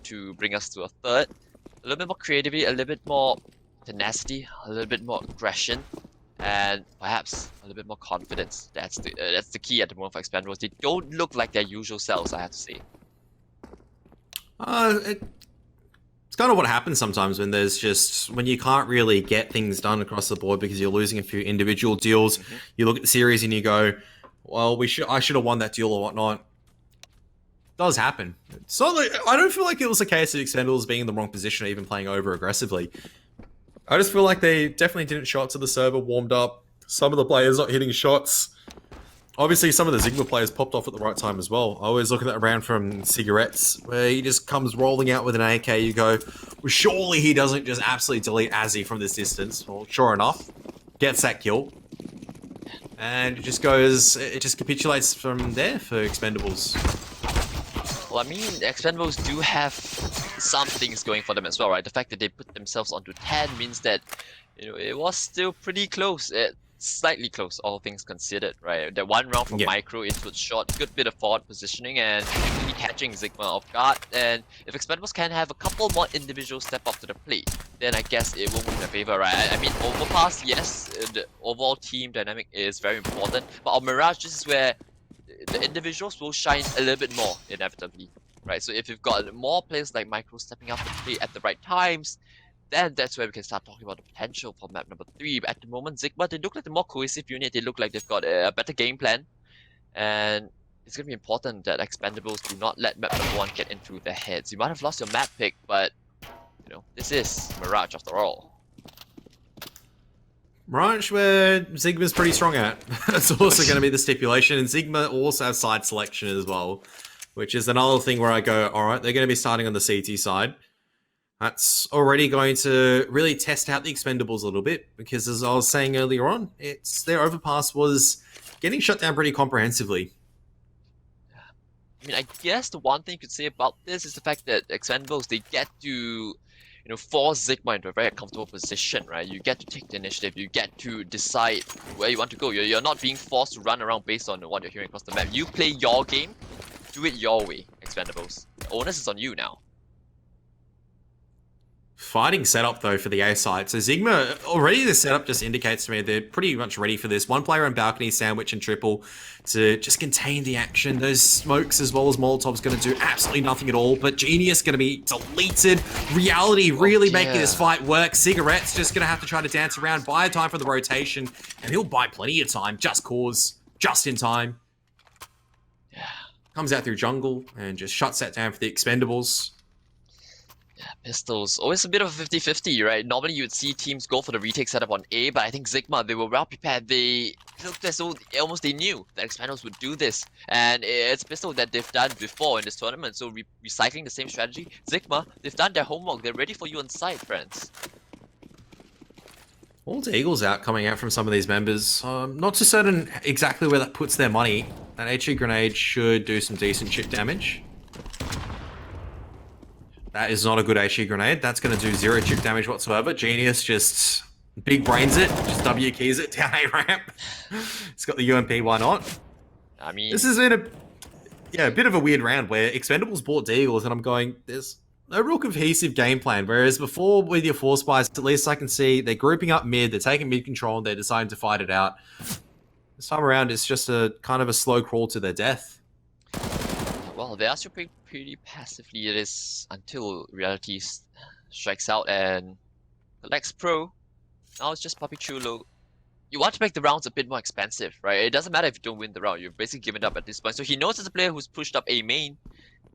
to bring us to a third. A little bit more creativity, a little bit more tenacity, a little bit more aggression, and perhaps a little bit more confidence. That's the key at the moment for Expendables. They don't look like their usual selves, I have to say. It's kind of what happens sometimes when you can't really get things done across the board because you're losing a few individual deals. You look at the series and you go, well, I should have won that deal or whatnot. It does happen. So I don't feel like it was a case of Expendables being in the wrong position or even playing over aggressively. I just feel like they definitely didn't show up to the server, warmed up. Some of the players not hitting shots. Obviously, some of the Zigma players popped off at the right time as well. I always look at that round from Cigarettes, where he just comes rolling out with an AK. You go, well, surely he doesn't just absolutely delete Azzy from this distance. Well, sure enough, gets that kill. And it just capitulates from there for Expendables. Well, I mean, Expendables do have some things going for them as well, right? The fact that they put themselves onto 10 means that, it was still pretty close. Slightly close, all things considered, right? That one round from Micro into a short, good bit of forward positioning and really catching Zigma off guard. And if Expendables can have a couple more individuals step up to the plate, then I guess it will move in their favor, right? I mean, Overpass, yes, the overall team dynamic is very important, but on Mirage, this is where the individuals will shine a little bit more, inevitably, right? So if you've got more players like Micro stepping up to play at the right times, then that's where we can start talking about the potential for map number 3. But at the moment, Zigma, they look like the more cohesive unit. They look like they've got a better game plan. And it's going to be important that Expendables do not let map number 1 get into their heads. You might have lost your map pick, but, this is Mirage after all. Mirage, where Zigma's pretty strong at. That's also going to be the stipulation. And Zigma also have side selection as well, which is another thing where I go, alright, they're going to be starting on the CT side. That's already going to really test out the Expendables a little bit, because as I was saying earlier on, their overpass was getting shut down pretty comprehensively. I mean, I guess the one thing you could say about this is the fact that Expendables, they get to, force Zigma into a very comfortable position, right? You get to take the initiative, you get to decide where you want to go. You're not being forced to run around based on what you're hearing across the map. You play your game, do it your way, Expendables. The onus is on you now. Fighting setup, though, for the A side. So Zigma, already the setup just indicates to me they're pretty much ready for this. One player on balcony, sandwich, and triple to just contain the action. Those smokes as well as Molotov's going to do absolutely nothing at all. But Genius going to be deleted. Reality really making this fight work. Cigarette's just going to have to try to dance around, buy time for the rotation, and he'll buy plenty of time. Just cause, just in time. Comes out through jungle and just shuts that down for the Expendables. Yeah, pistols. Always a bit of a 50-50, right? Normally you'd see teams go for the retake setup on A, but I think Zigma, they were well prepared. They looked as though almost they knew that Expendables would do this. And it's pistol that they've done before in this tournament, so recycling the same strategy. Zigma, they've done their homework. They're ready for you on site, friends. All the Eagles coming out from some of these members. Not too certain exactly where that puts their money. That HE grenade should do some decent chip damage. That is not a good HE grenade. That's going to do 0 chip damage whatsoever. Genius just big brains it, just W keys it down A ramp. It's got the UMP, why not? I mean, this has been a bit of a weird round where Expendables bought Deagles, and I'm going, there's no real cohesive game plan. Whereas before with your 4 spies, at least I can see they're grouping up mid, they're taking mid control, and they're deciding to fight it out. This time around, it's just a kind of a slow crawl to their death. Well, they are still pretty passively. It is until reality strikes out and collects Pro. Now it's just Puppy Chulo. You want to make the rounds a bit more expensive, right? It doesn't matter if you don't win the round. You've basically given up at this point. So he knows it's a player who's pushed up A main,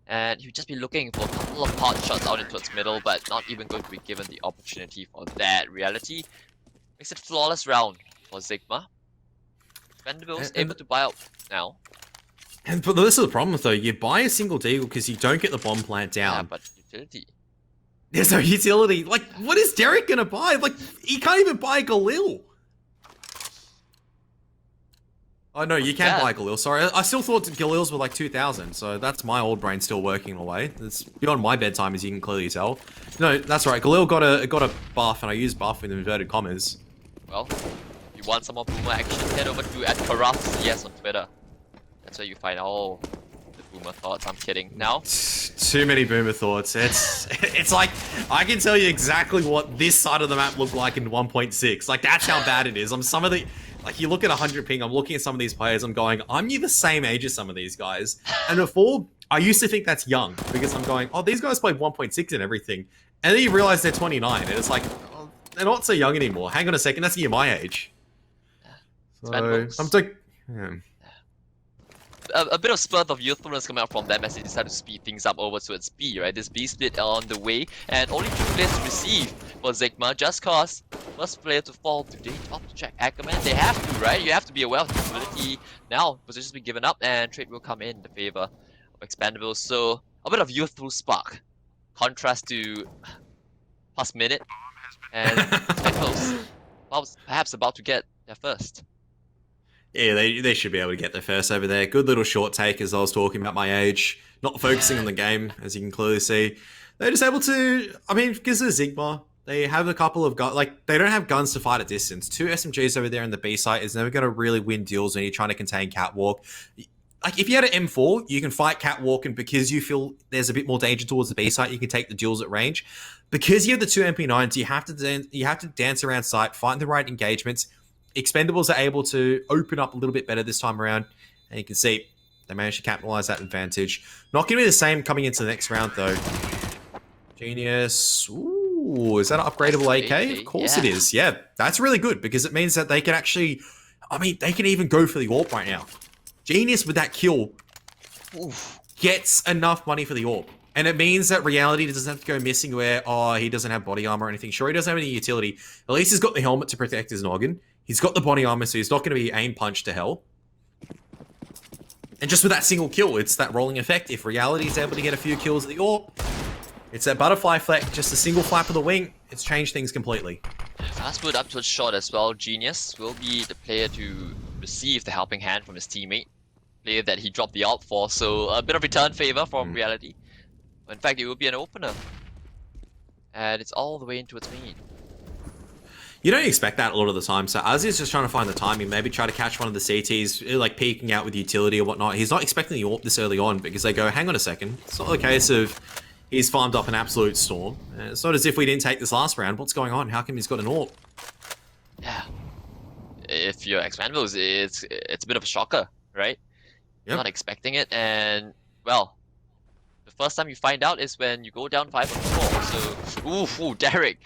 and he'll just be looking for a couple of pot shots out into its middle, but not even going to be given the opportunity for that. Reality makes it flawless round for Zigma. Expendables able to buy out now. But this is the problem, though. You buy a single deagle because you don't get the bomb plant down. Yeah, but utility. There's no utility. Like, what is Derek gonna buy? Like, he can't even buy Galil. Oh, no, you can buy Galil. Sorry, I still thought Galils were like 2,000, so that's my old brain still working away. It's beyond my bedtime, as you can clearly tell. No, that's right. Galil got a buff, and I use buff in inverted commas. Well, if you want some more Boomer action, head over to @KarafCS on Twitter. That's where you find all the Boomer thoughts. I'm kidding. Now, Too many boomer thoughts. It's like I can tell you exactly what this side of the map looked like in 1.6. Like that's how bad it is. I'm some of the like you look at 100 ping. I'm looking at some of these players. I'm going, I'm near the same age as some of these guys. And before, I used to think that's young because I'm going, oh, these guys played 1.6 and everything. And then you realize they're 29, and it's like, oh, they're not so young anymore. Hang on a second, that's near my age. So I'm like, yeah. a bit of spurt of youthfulness coming out from them as they decide to speed things up over towards B, right? This B split on the way, and only 2 players to receive for Zigma, just cause first player to fall today off the track. Ackerman, they have to, right? You have to be aware of the possibility. Now, positions been given up, and trade will come in the favor of Expendables. So, a bit of youthful spark. Contrast to plus minute, and Expendables perhaps about to get their first. Yeah, they should be able to get their first over there. Good little short take as I was talking about my age. Not focusing on the game, as you can clearly see. They're just able to, I mean, because of Zigma, they have a couple of guns, like, they don't have guns to fight at distance. 2 SMGs over there in the B site is never going to really win deals when you're trying to contain Catwalk. Like, if you had an M4, you can fight Catwalk, and because you feel there's a bit more danger towards the B site, you can take the deals at range. Because you have the 2 MP9s, you have to dance around site, find the right engagements. Expendables are able to open up a little bit better this time around, and you can see they managed to capitalize that advantage. Not going to be the same coming into the next round, though. Genius. Ooh, is that an upgradable AK? Of course it is. Yeah, that's really good because it means that they can actually, I mean, they can even go for the AWP right now. Genius with that kill gets enough money for the AWP. And it means that Reality doesn't have to go missing where, oh, he doesn't have body armor or anything. Sure, he doesn't have any utility. At least he's got the helmet to protect his noggin. He's got the body armor, so he's not going to be aim punched to hell. And just with that single kill, it's that rolling effect. If Reality is able to get a few kills at the AWP, it's that butterfly fleck, just a single flap of the wing. It's changed things completely. Fast foot up to a shot as well. Genius will be the player to receive the helping hand from his teammate. Player that he dropped the ult for, so a bit of return favor from Reality. In fact, it will be an opener. And it's all the way into its main. You don't expect that a lot of the time. So Azzy's just trying to find the timing, maybe try to catch one of the CTs, like peeking out with utility or whatnot. He's not expecting the AWP this early on because they go, hang on a second. It's not the case of he's farmed up an absolute storm. It's not as if we didn't take this last round. What's going on? How come he's got an AWP? Yeah. If you're Expendables, it's a bit of a shocker, right? Yep. You're not expecting it, and, well, the first time you find out is when you go down 5-4. So, ooh, Derek.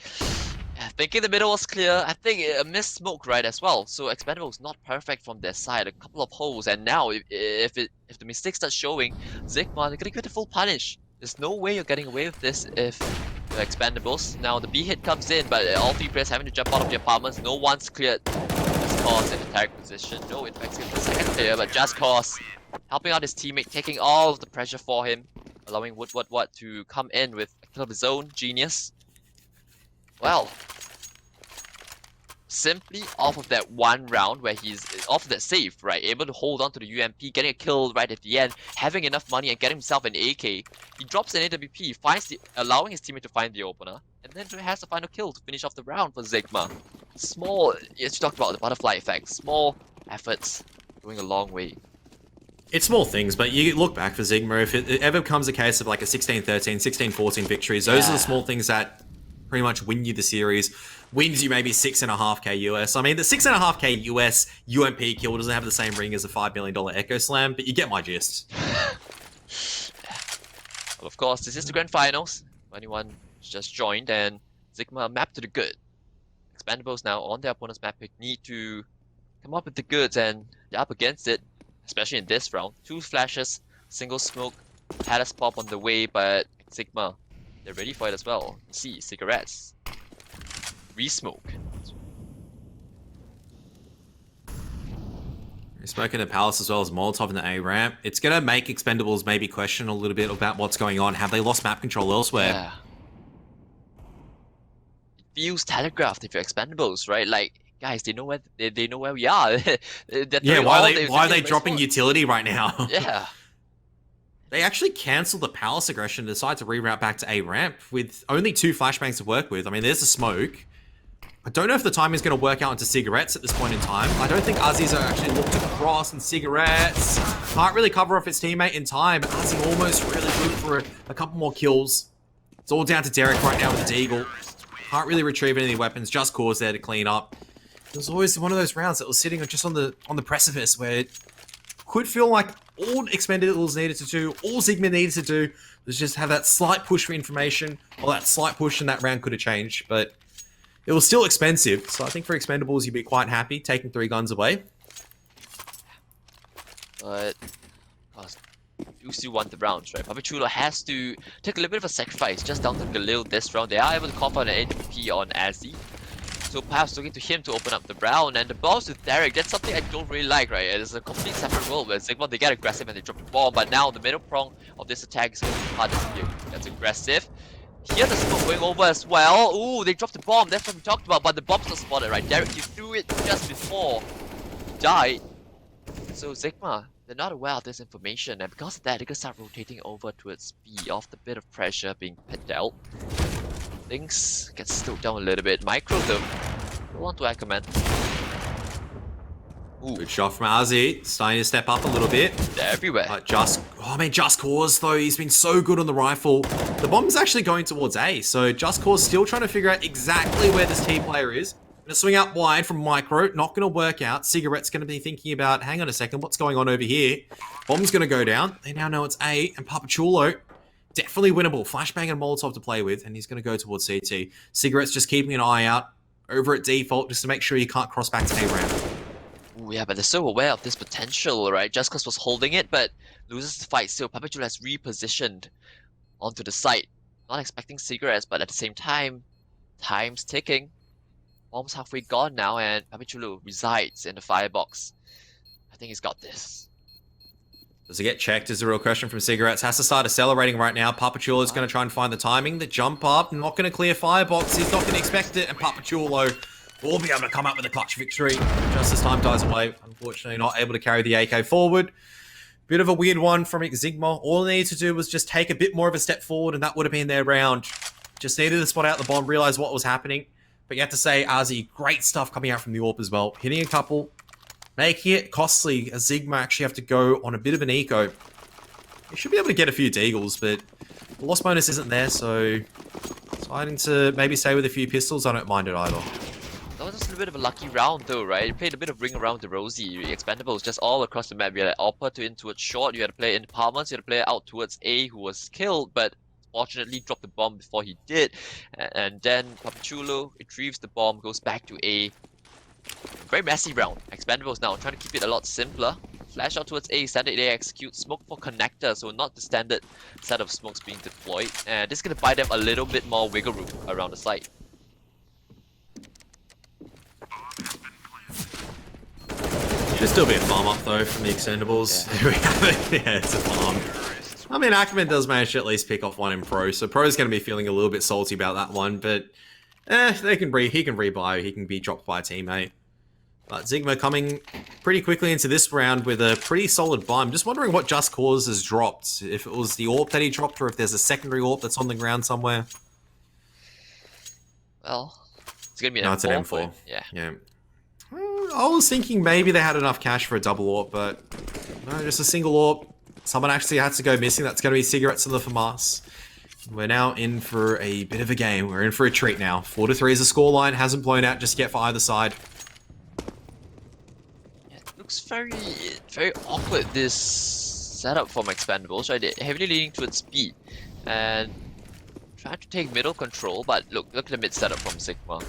Thinking the middle was clear. I think a missed smoke right as well. So Expendables not perfect from their side. A couple of holes, and now if the mistakes start showing, Zigma they're gonna get a full punish. There's no way you're getting away with this if you're Expendables. Now the B hit comes in, but all 3 players having to jump out of the apartments. No one's cleared. Just Cause in the tag position. No infects in the second player, but Just Cause helping out his teammate, taking all of the pressure for him, allowing What to come in with a kill of his own. Genius. Well, simply off of that one round where he's off of that save, right, able to hold on to the UMP, getting a kill right at the end, having enough money and getting himself an AK. He drops an AWP, allowing his teammate to find the opener, and then has the final kill to finish off the round for Zigma. Small, as you talked about the butterfly effect, small efforts going a long way. It's small things, but you look back for Zigma, if it ever becomes a case of like a 16-13, 16-14 victories, those are the small things that pretty much win you the series, wins you maybe 6.5k US. I mean, the 6.5k US UMP kill doesn't have the same ring as a $5 million Echo Slam, but you get my gist. Well, of course, this is the grand finals. Anyone just joined, and Zigma map to the good. Expendables now on their opponent's map pick need to come up with the goods, and they're up against it, especially in this round. 2 flashes, single smoke, had a pop on the way, but Zigma, they're ready for it as well. See, cigarettes. Re-smoke. Smoking the Palace as well as Molotov in the A ramp. It's going to make Expendables maybe question a little bit about what's going on. Have they lost map control elsewhere? Yeah. It feels telegraphed if you're Expendables, right? Like, guys, they know where we are. Yeah, why are they dropping utility right now? Yeah. They actually cancel the Palace aggression and decide to reroute back to A ramp with only 2 flashbangs to work with. I mean, there's the smoke. I don't know if the timing is going to work out into cigarettes at this point in time. I don't think Aussies are actually looked across, and cigarettes can't really cover off its teammate in time. Aussie almost really good for a couple more kills. It's all down to Derek right now with the Deagle. Can't really retrieve any weapons, just Cause there to clean up. It was always one of those rounds that was sitting just on the precipice where it could feel like all Expendables needed to do, all Zigma needed to do, was just have that slight push for information, or that slight push, and that round could have changed, but it was still expensive, so I think for Expendables, you'd be quite happy taking 3 guns away. But, you still want the rounds, right? Papachulo has to take a little bit of a sacrifice just down to Galil this round. They are able to call for an AWP on Azzy. So perhaps looking to him to open up the round, and the bombs with Derek, that's something I don't really like, right? It's a complete separate world where Zigma, they get aggressive and they drop the bomb, but now the middle prong of this attack is going to be harder to do. That's aggressive. Here the smoke going over as well. Ooh, they dropped the bomb, that's what we talked about, but the bomb's not spotted, right? Derek, you threw it just before he died. So Zigma, they're not aware of this information, and because of that, they can start rotating over towards B off the bit of pressure being dealt. Things get slowed down a little bit. Micro though, don't want to recommend. Ooh. Good shot from Azzy, starting to step up a little bit. They're everywhere. Just Cause though, he's been so good on the rifle. The bomb's actually going towards A, so Just Cause still trying to figure out exactly where this team player is. Gonna swing out wide from Micro, not gonna work out. Cigarette's gonna be thinking about, hang on a second, what's going on over here? Bomb's gonna go down. They now know it's A, and Papachulo, definitely winnable. Flashbang and Molotov to play with, and he's gonna go towards CT. Cigarette's just keeping an eye out over at default just to make sure you can't cross back to A round. Ooh, yeah, but they're so aware of this potential, right? Just Cause was holding it, but loses the fight still. Papachulo has repositioned onto the site. Not expecting cigarettes, but at the same time, time's ticking. Bomb's halfway gone now, and Papachulo resides in the firebox. I think he's got this. Does it get checked is the real question from Cigarettes. Has to start accelerating right now. Papachulo's going to try and find the timing. The jump up, not going to clear firebox. He's not going to expect it, and Papachulo will be able to come up with a clutch victory just as time dies away. Unfortunately, not able to carry the AK forward. Bit of a weird one from Zigma. All they needed to do was just take a bit more of a step forward, and that would have been their round. Just needed to spot out the bomb, realize what was happening. But you have to say, Azzy, great stuff coming out from the AWP as well. Hitting a couple, making it costly as Zigma actually have to go on a bit of an eco. They should be able to get a few deagles, but the loss bonus isn't there, so deciding to maybe stay with a few pistols, I don't mind it either. That was just a bit of a lucky round though, right? You played a bit of ring around the rosy. Expendables just all across the map. You had Alpa to in towards short, you had to play in Palmas, you had to play out towards A who was killed, but fortunately dropped the bomb before he did. And then Papachulo retrieves the bomb, goes back to A. Very messy round. Expendables now trying to keep it a lot simpler. Flash out towards A, standard A execute, smoke for connector, so not the standard set of smokes being deployed. And this is going to buy them a little bit more wiggle room around the site. Should still be a farm up though from the Expendables. Yeah, yeah, it's a farm. I mean, Ackerman does manage to at least pick off one in Pro, so Pro's going to be feeling a little bit salty about that one, but he can rebuy, he can be dropped by a teammate. But Zigma coming pretty quickly into this round with a pretty solid buy. I'm just wondering what Just Cause has dropped. If it was the AWP that he dropped, or if there's a secondary AWP that's on the ground somewhere. Well, it's going to be an M4. It's an M4. Yeah. I was thinking maybe they had enough cash for a double AWP, but no, just a single AWP. Someone actually had to go missing. That's going to be Cigarettes on the FAMAS. We're now in for a bit of a game. We're in for a treat now. 4-3 is the scoreline. Hasn't blown out just yet for either side. Yeah, it looks very awkward, this setup from Expendables, right? They're heavily leaning towards speed. And trying to take middle control, but look at the mid setup from Zigma.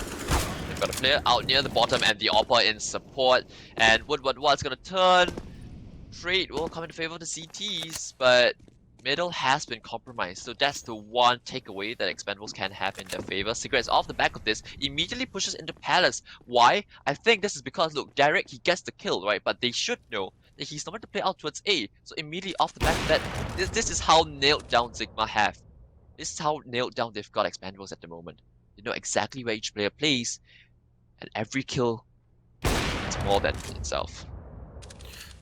They've got a player out near the bottom and the AWP in support. And Woodward's going to turn. Trade will come in favor of the CTs, but middle has been compromised. So that's the one takeaway that Expendables can have in their favor. Cigarettes off the back of this immediately pushes into Palace. Why? I think this is because, look, Derek, he gets the kill, right? But they should know that he's not going to play out towards A. So immediately off the back of that, this is how nailed down Zigma have. This is how nailed down they've got Expendables at the moment. They know exactly where each player plays, and every kill is more than itself.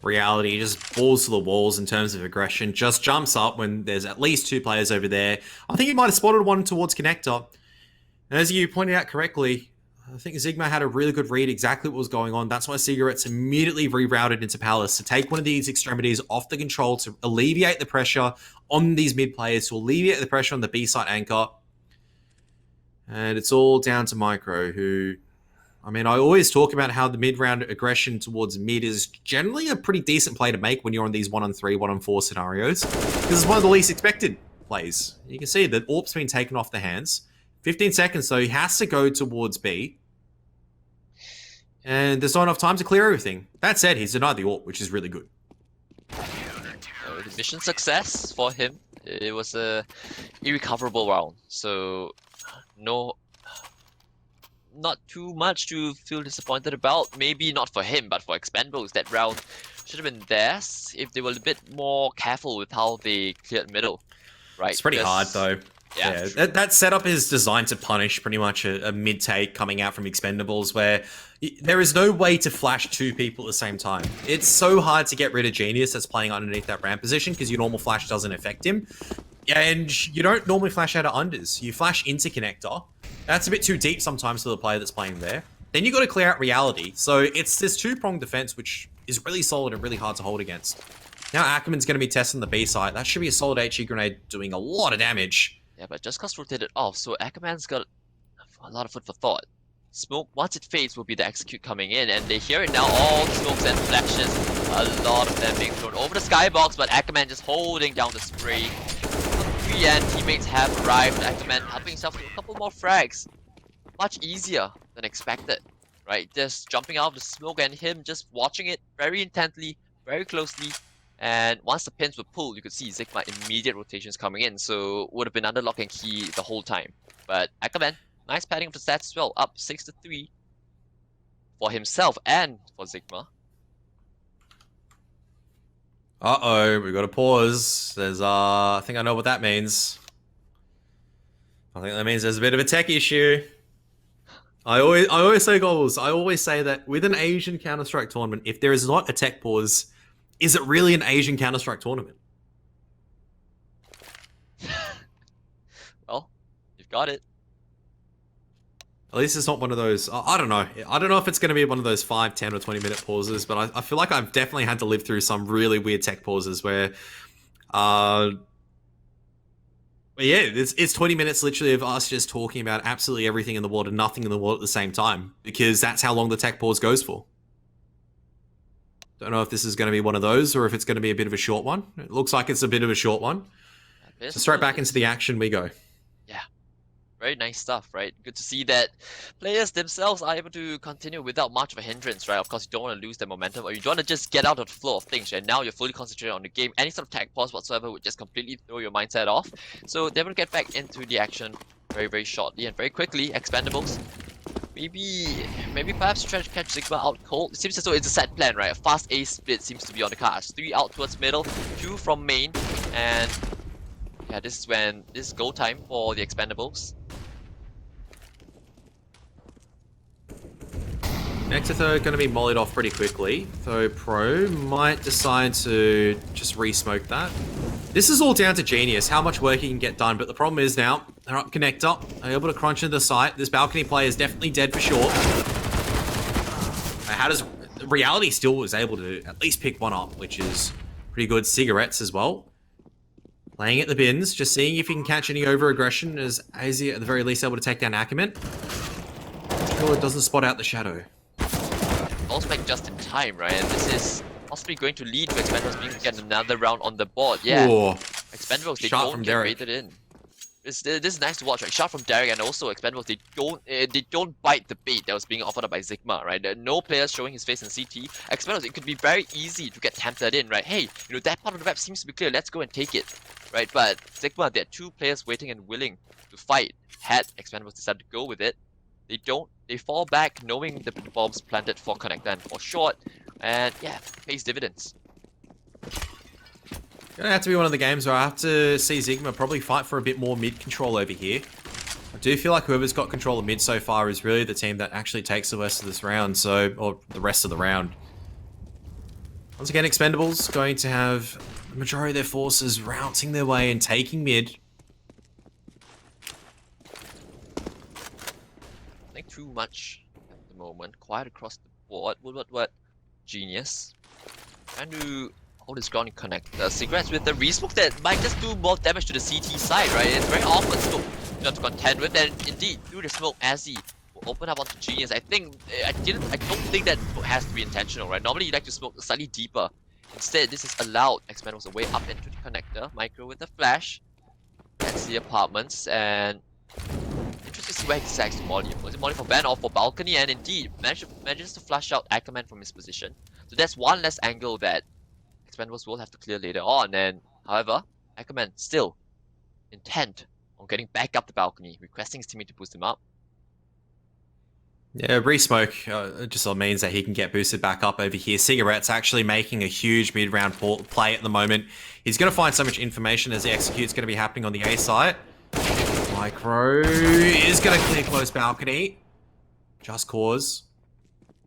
Reality just balls to the walls in terms of aggression. Just jumps up when there's at least 2 players over there. I think he might have spotted one towards connector. And as you pointed out correctly, I think Zigma had a really good read exactly what was going on. That's why Cigarettes immediately rerouted into Palace to take one of these extremities off the control to alleviate the pressure on these mid players, to alleviate the pressure on the B-side anchor. And it's all down to Micro, who... I mean, I always talk about how the mid-round aggression towards mid is generally a pretty decent play to make when you're on these 1-on-3, 1-on-4 scenarios, because it's one of the least expected plays. You can see that AWP's been taken off the hands. 15 seconds, though, he has to go towards B. And there's not enough time to clear everything. That said, he's denied the AWP, which is really good. Mission success for him. It was a irrecoverable round, so not too much to feel disappointed about. Maybe not for him, but for Expendables, that round should have been theirs if they were a bit more careful with how they cleared middle. Right? It's pretty hard, though. Yeah, that setup is designed to punish pretty much a mid-take coming out from Expendables, where there is no way to flash two people at the same time. It's so hard to get rid of Genius that's playing underneath that ramp position because your normal flash doesn't affect him. And you don't normally flash out of unders. You flash into connector. That's a bit too deep sometimes for the player that's playing there. Then you got to clear out reality. So it's this two-pronged defense, which is really solid and really hard to hold against. Now Ackerman's going to be testing the B side. That should be a solid HE grenade doing a lot of damage. Yeah, but just cause rotated off, so Ackerman's got a lot of food for thought. Smoke, once it fades, will be the execute coming in, and they hear it now. All the smokes and flashes, a lot of them being thrown over the skybox, but Ackerman just holding down the spray. 3 and teammates have arrived. Ackerman helping himself to a couple more frags. Much easier than expected, right? Just jumping out of the smoke and him just watching it very intently, very closely. And once the pins were pulled, you could see Zigma immediate rotations coming in, so would have been under lock and key the whole time. But Ackerman, nice padding of the stats as well, up 6-3 for himself and for Zigma. Uh-oh, we got to pause. There's, I think I know what that means. I think that means there's a bit of a tech issue. I always say goals. I always say that with an Asian Counter-Strike tournament, if there is not a tech pause, is it really an Asian Counter-Strike tournament? Well, you've got it. At least it's not one of those... I don't know. I don't know if it's going to be one of those 5, 10, or 20-minute pauses, but I feel like I've definitely had to live through some really weird tech pauses where... yeah, it's 20 minutes literally of us just talking about absolutely everything in the world and nothing in the world at the same time, because that's how long the tech pause goes for. Don't know if this is going to be one of those or if it's going to be a bit of a short one. It looks like it's a bit of a short one. So straight back into the action we go. Yeah, very nice stuff, right? Good to see that players themselves are able to continue without much of a hindrance, right? Of course, you don't want to lose their momentum, or you don't want to just get out of the flow of things, right? Now you're fully concentrated on the game. Any sort of tech pause whatsoever would just completely throw your mindset off. So they're able to get back into the action very, very shortly and very quickly. Expendables. Maybe perhaps try to catch Zigma out cold. It seems as though it's a set plan, right? A fast A split seems to be on the cards. 3 out towards middle, 2 from main, and yeah, this is go time for the Expendables. Nectar are going to be mollied off pretty quickly, so Pro might decide to just re-smoke that. This is all down to Genius, how much work he can get done, but the problem is now, they're up connector, they're able to crunch into the site. This balcony player is definitely dead for sure. How does... Reality still was able to at least pick one up, which is pretty good. Cigarettes as well. Playing at the bins, just seeing if he can catch any over-aggression, as AZ at the very least able to take down Ackerman. Still, it doesn't spot out the shadow. Also back just in time, right? And this is possibly going to lead to Expendables being to get another round on the board. Yeah, Whoa. Expendables, they Shot don't from get Derek. rated in. This is nice to watch, right? Shot from Derek, and also Expendables, they don't bite the bait that was being offered up by Zigma, right? There are no players showing his face in CT. Expendables, it could be very easy to get tempted in, right? Hey, you know, that part of the map seems to be clear, let's go and take it, right? But Zigma, there are 2 players waiting and willing to fight. Had Expendables decided to go with it, they don't. They fall back knowing the bombs planted for connector and for short, and yeah, pays dividends. Gonna have to be one of the games where I have to see Zigma probably fight for a bit more mid control over here. I do feel like whoever's got control of mid so far is really the team that actually takes the rest of this round, or the rest of the round. Once again, Expendables going to have the majority of their forces routing their way and taking mid. too much at the moment. Quiet across the board. What? Genius. Trying to hold his ground in connector. Cigarettes with the resmoke that might just do more damage to the CT side, right? It's very awkward smoke you have to contend with, and indeed, through the smoke, as he will open up onto Genius. I think I don't think that has to be intentional, right? Normally you like to smoke slightly deeper. Instead, this is allowed Expendables away up into the connector. Micro with the flash. That's the apartments, and interesting to see where he decides to molly. Was it molly for van or for balcony? And indeed, manages to flush out Ackerman from his position. So that's one less angle that Expendables will have to clear later on. And however, Ackerman still intent on getting back up the balcony, requesting his teammate to boost him up. Yeah, re-smoke just means that he can get boosted back up over here. Cigarette's actually making a huge mid-round play at the moment. He's going to find so much information as he executes going to be happening on the A site. Micro is going to clear close balcony. Just cause.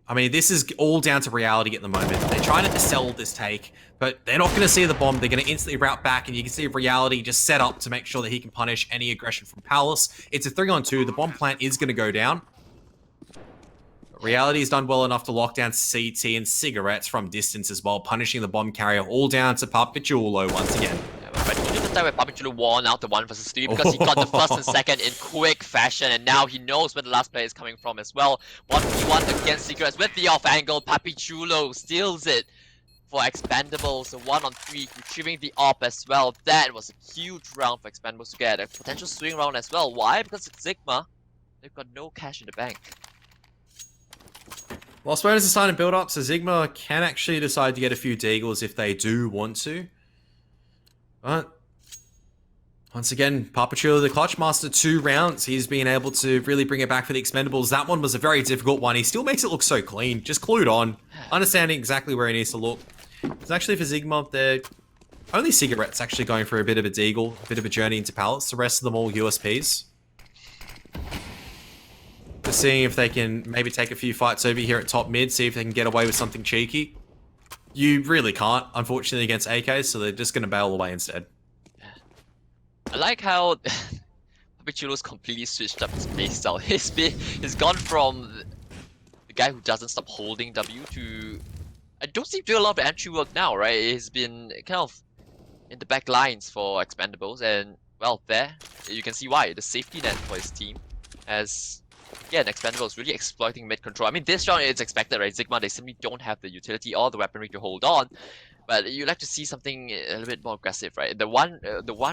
I mean, this is all down to reality at the moment. They're trying to sell this take, but they're not going to see the bomb. They're going to instantly route back, and you can see reality just set up to make sure that he can punish any aggression from Palace. It's a 3-on-2. The bomb plant is going to go down. Reality's done well enough to lock down CT and Cigarettes from distance as well, punishing the bomb carrier all down to Papachulo once again. Yeah, but I told you the time where Papachulo won out the 1 versus 3 because he got the first and second in quick fashion, and now he knows where the last player is coming from as well. 1v1 against Cigarettes with the off angle. Papachulo steals it for Expendables. So 1-on-3, retrieving the op as well. That was a huge round for Expendables to get. A potential swing round as well. Why? Because it's Zigma. They've got no cash in the bank. Well, Spurs is starting to build up, so Zigma can actually decide to get a few deagles if they do want to. But once again, Papachulo, the clutch master, 2 rounds. He's been able to really bring it back for the Expendables. That one was a very difficult one. He still makes it look so clean, just clued on, understanding exactly where he needs to look. It's actually for Zigma, they're only Cigarettes actually going for a bit of a deagle, a bit of a journey into pallets. The rest of them all USPs. Just seeing if they can maybe take a few fights over here at top mid, see if they can get away with something cheeky. You really can't, unfortunately, against AKs, so they're just going to bail away instead. I like how Papachulo's completely switched up his playstyle. He's gone from the guy who doesn't stop holding W to... I don't see him doing a lot of entry work now, right? He's been kind of in the back lines for Expendables, and, well, there, you can see why. The safety net for his team as... Yeah, Expendables really exploiting mid control. I mean, this round it's expected, right? Zigma, they simply don't have the utility or the weaponry to hold on. But you like to see something a little bit more aggressive, right? The one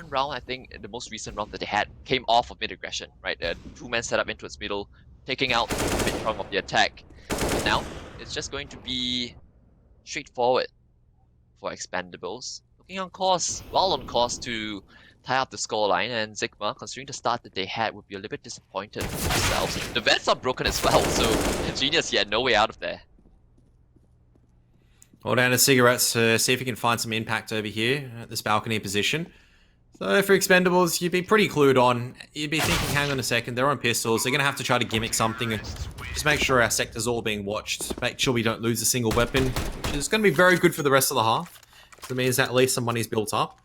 round, I think, the most recent round that they had came off of mid aggression, right? 2-man setup into its middle, taking out the mid prong of the attack. But now it's just going to be straightforward for Expendables. Looking on course, well on course to tie up the scoreline, and Zigma, considering the start that they had, would be a little bit disappointed with themselves. The vents are broken as well, so Genius, he had no way out of there. Hold down to Cigarettes to see if he can find some impact over here at this balcony position. So for Expendables, you'd be pretty clued on. You'd be thinking, hang on a second, they're on pistols. They're going to have to try to gimmick something. Just make sure our sector's all being watched. Make sure we don't lose a single weapon, which is going to be very good for the rest of the half. So it means that at least some money's built up.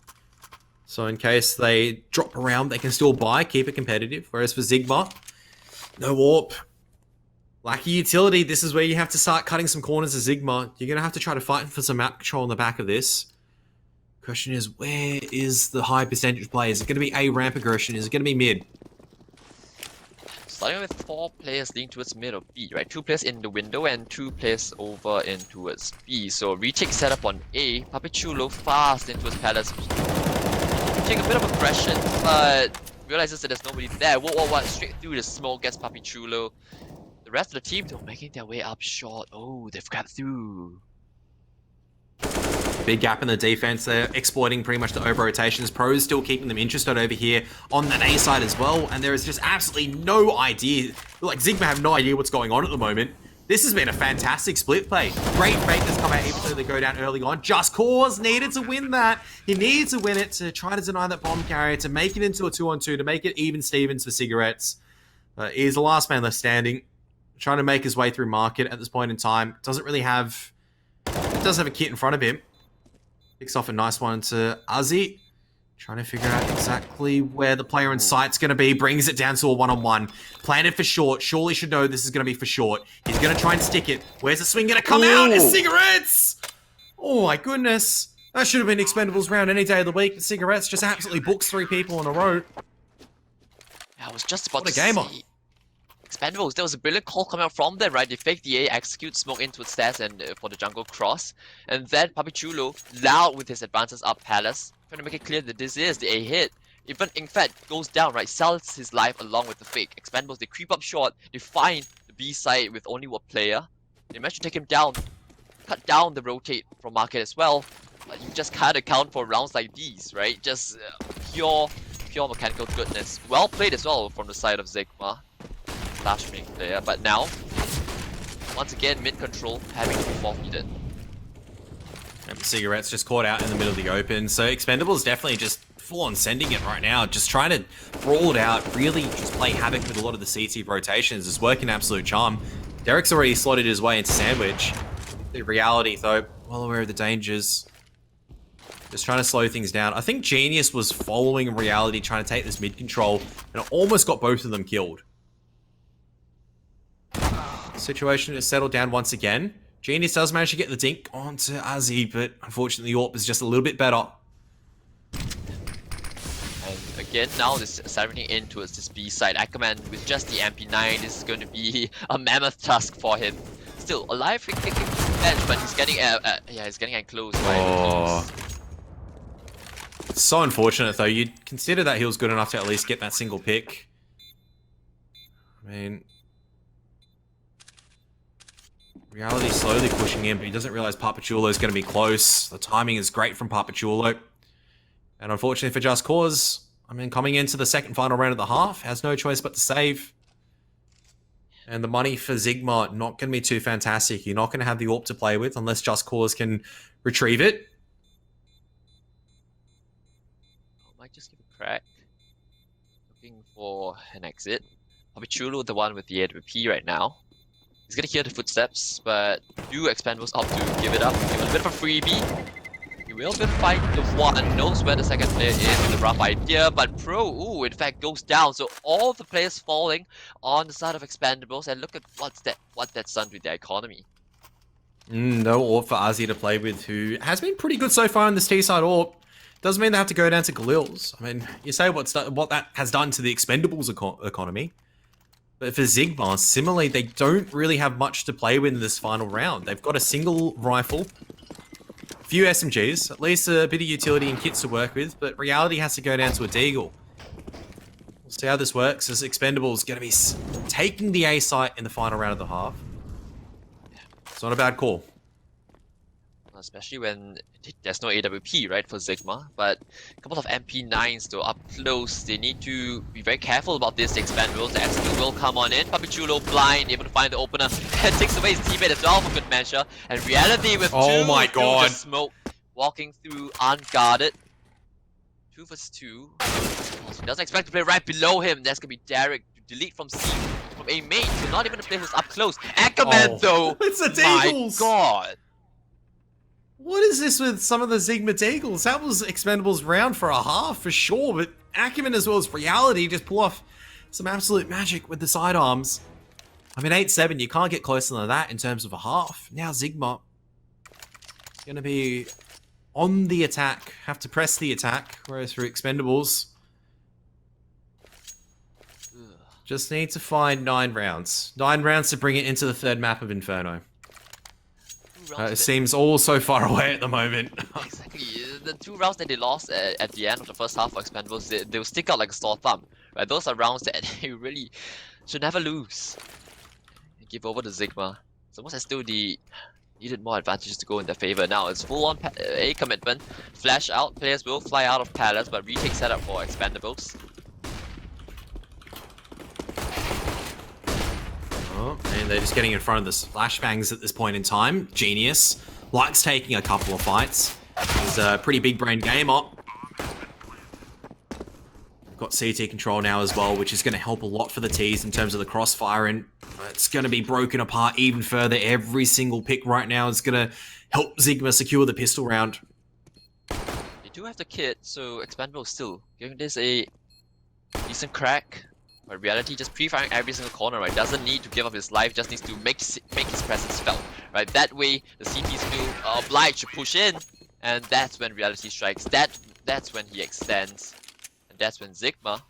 So in case they drop around, they can still buy, keep it competitive. Whereas for Zigma, no warp. Lack of utility, this is where you have to start cutting some corners of Zigma. You're going to have to try to fight for some map control on the back of this. Question is, where is the high percentage play? Is it going to be A ramp aggression? Is it going to be mid? Starting with 4 players leaning towards mid or B, right? 2 players in the window and 2 players over in towards B. So retake setup on A. Papachulo fast into his palace. Take a bit of aggression, but realizes that there's nobody there. What? Straight through the smoke gets Papachulo. The rest of the team, though, making their way up short. Oh, they've got through. Big gap in the defense. They're exploiting pretty much the over-rotations. Pros still keeping them interested over here on that A side as well. And there is just absolutely no idea. Like, Zigma have no idea what's going on at the moment. This has been a fantastic split play. Great fakers come out even though they go down early on. Just Cause needed to win that. He needed to win it to try to deny that bomb carrier, to make it into a 2-on-2, to make it even Stevens for Cigarettes. He's the last man left standing. Trying to make his way through market at this point in time. Doesn't have a kit in front of him. Picks off a nice one to Azzy. Trying to figure out exactly where the player in sight's going to be. Brings it down to a one-on-one. Planted for short. Surely should know this is going to be for short. He's going to try and stick it. Where's the swing going to come out? It's cigarettes! Oh my goodness. That should have been Expendables round any day of the week. But cigarettes just absolutely books 3 people in a row. I was just about What a to gamer. say, Expendables, there was a brilliant call coming out from them, right? They fake the A, execute smoke into its stairs and for the jungle cross. And then Papichulo, loud with his advances up Palace, trying to make it clear that this is the A hit. Even, in fact, goes down, right? Sells his life along with the fake. Expendables, they creep up short, they find the B side with only one player. They manage to take him down, cut down the rotate from market as well. You just can't account for rounds like these, right? Just pure mechanical goodness. Well played as well from the side of Zigma. Flash main player, but now, once again, mid control having to be forfeited. And cigarettes just caught out in the middle of the open, so Expendables definitely just full on sending it right now, just trying to brawl it out, really just play havoc with a lot of the CT rotations. It's working absolute charm. Derek's already slotted his way into Sandwich. The reality, though, well aware of the dangers. Just trying to slow things down. I think Genius was following reality, trying to take this mid control, and almost got both of them killed. Situation is settled down once again. Genius does manage to get the dink onto Azzy, but unfortunately Orp is just a little bit better. And again, now this setting in towards this B side. Ackerman with just the MP9, this is going to be a mammoth task for him. Still alive, kicking to the bench, but he's getting he's getting enclosed by Oh. It's so unfortunate though. You'd consider that he was good enough to at least get that single pick. I mean, Reality slowly pushing in, but he doesn't realize Papachulo is going to be close. The timing is great from Papachulo. And unfortunately for Just Cause, I mean, coming into the second final round of the half, has no choice but to save. And the money for Zigma not going to be too fantastic. You're not going to have the AWP to play with unless Just Cause can retrieve it. I might just give a crack. Looking for an exit. Papichulo, the one with the AWP right now. He's gonna hear the footsteps, but do Expendables opt to give it up, give it a bit of a freebie. He will be able to find the one, knows where the second player is with a rough idea, but Pro, in fact, goes down. So all the players falling on the side of Expendables, and look at what that's done with their economy. No AWP for Azzy to play with, who has been pretty good so far in this T-side AWP. Doesn't mean they have to go down to Galil's. I mean, you say what that has done to the Expendables economy. But for Zigma, similarly, they don't really have much to play with in this final round. They've got a single rifle, a few SMGs, at least a bit of utility and kits to work with, but reality has to go down to a Deagle. We'll see how this works, as Expendables going to be taking the A site in the final round of the half. It's not a bad call. Especially when there's no AWP, right, for Zigma. But a couple of MP9s though up close. They need to be very careful about this. The Expendables, the execute will come on in. Papichulo blind, able to find the opener, and takes away his teammate as well for good measure. And reality with two smoke, walking through unguarded. 2 vs 2. He doesn't expect to play right below him. That's gonna be Derek to delete from C, from A main. So not even a player who's up close. Ackerman though, It's the Deagles! My god. What is this with some of the Zigma Deagles? That was Expendables round for a half for sure, but Acumen as well as Reality just pull off some absolute magic with the sidearms. I mean, 8-7, you can't get closer than that in terms of a half. Now Zigma is going to be on the attack, have to press the attack, whereas for Expendables, just need to find 9 rounds. 9 rounds to bring it into the third map of Inferno. It seems all so far away at the moment. Exactly. The 2 rounds that they lost at the end of the first half for Expendables, they will stick out like a sore thumb. Right? Those are rounds that they really should never lose. They give over to Zigma. It's almost as though they needed more advantages to go in their favor. Now it's full on A commitment. Flash out. Players will fly out of Palace, but retake setup for Expendables. Oh, and they're just getting in front of the flashbangs at this point in time. Genius likes taking a couple of fights. He's a pretty big brain gamer. Got CT control now as well, which is going to help a lot for the T's in terms of the crossfire, and it's going to be broken apart even further. Every single pick right now is going to help Zigma secure the pistol round. They do have the kit, so Expendables still giving this a decent crack. But reality, just pre-firing every single corner, right? Doesn't need to give up his life, just needs to make his presence felt, right? That way, the CT is still obliged to push in, and that's when reality strikes. That's when he extends, and that's when Zigma